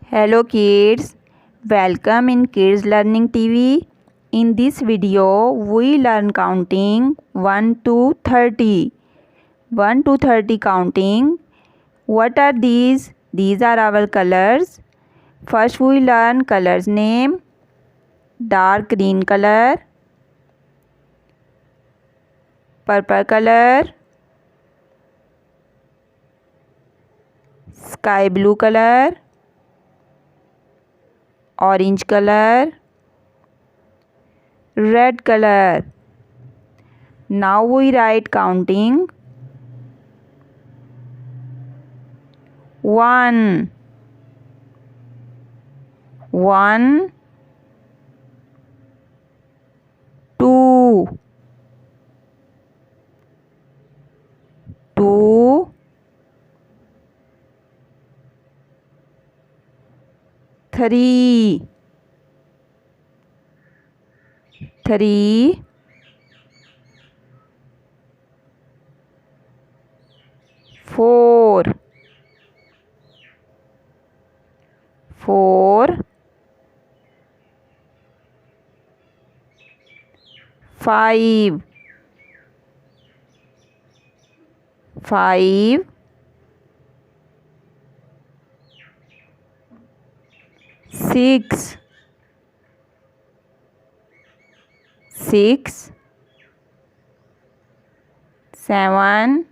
Hello kids, welcome in Kids Learning TV. In this video, we learn counting 1 to 30. 1 to 30 counting. What are these? These are our colors. First we learn colors name. Dark green color, purple color, sky blue color, orange color, red color. Now we write counting 1, 1, 2, 2, 3, 3, 4, 4, 5, 5, 6, 6, 7,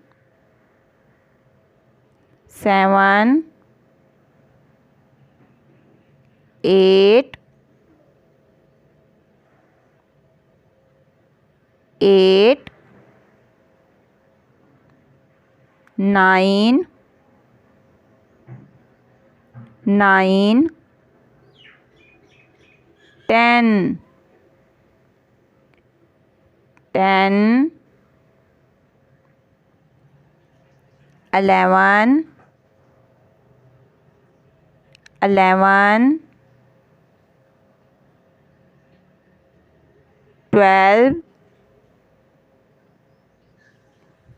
7, 8, 8, 9, 9, 10, 10, 11, 11, 12,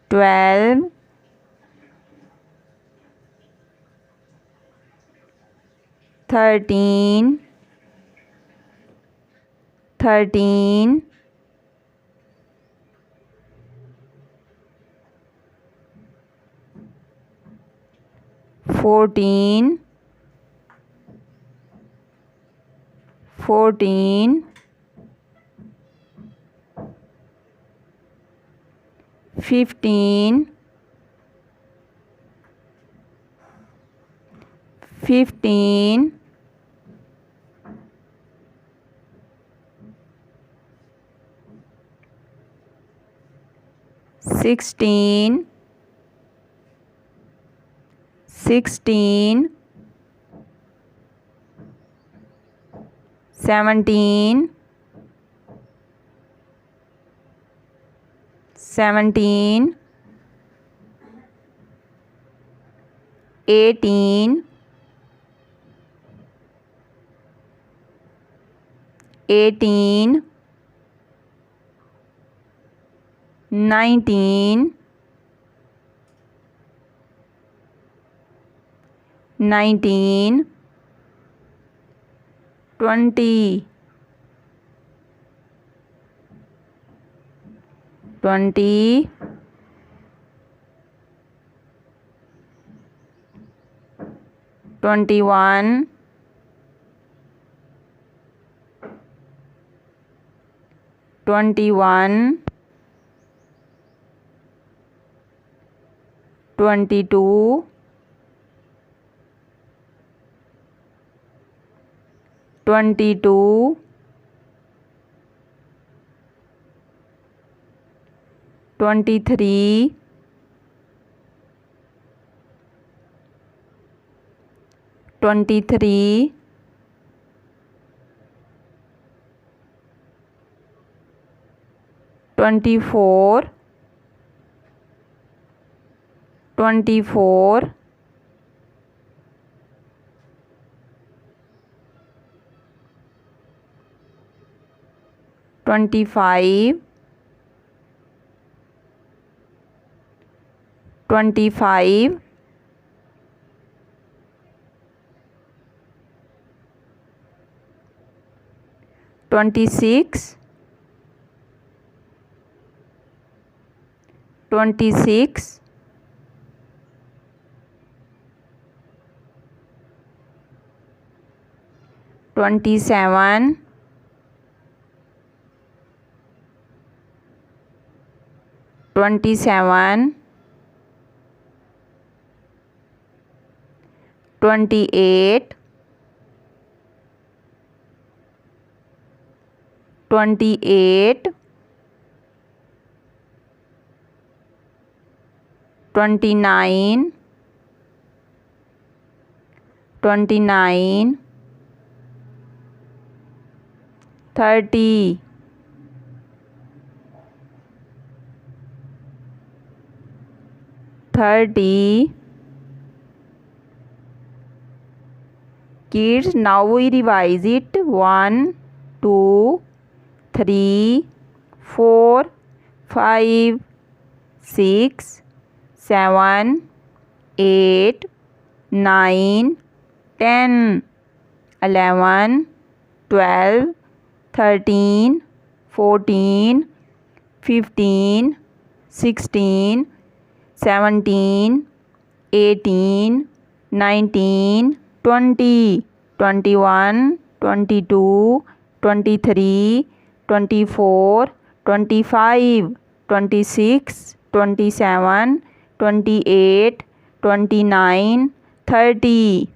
12, 13, 13, 14, 14, 15, 15, 16, 16, 17, 17, 18, 18, 19, 19, 20, 20, 21, 21, 22, 22, 23, 23, 24, 24, 25, 25, 26, 26, 27, 27, 28, 28, 29, 29, 30, 30. Kids, now we revise it. 1, 2, 3, 4, 5, 6, 7, 8, 9, 10, 11, 12, 13, 14, 15, 16, 17, 18, 19, 20, 21, 22, 23, 24, 25, 26, 27, 28, 29, 30.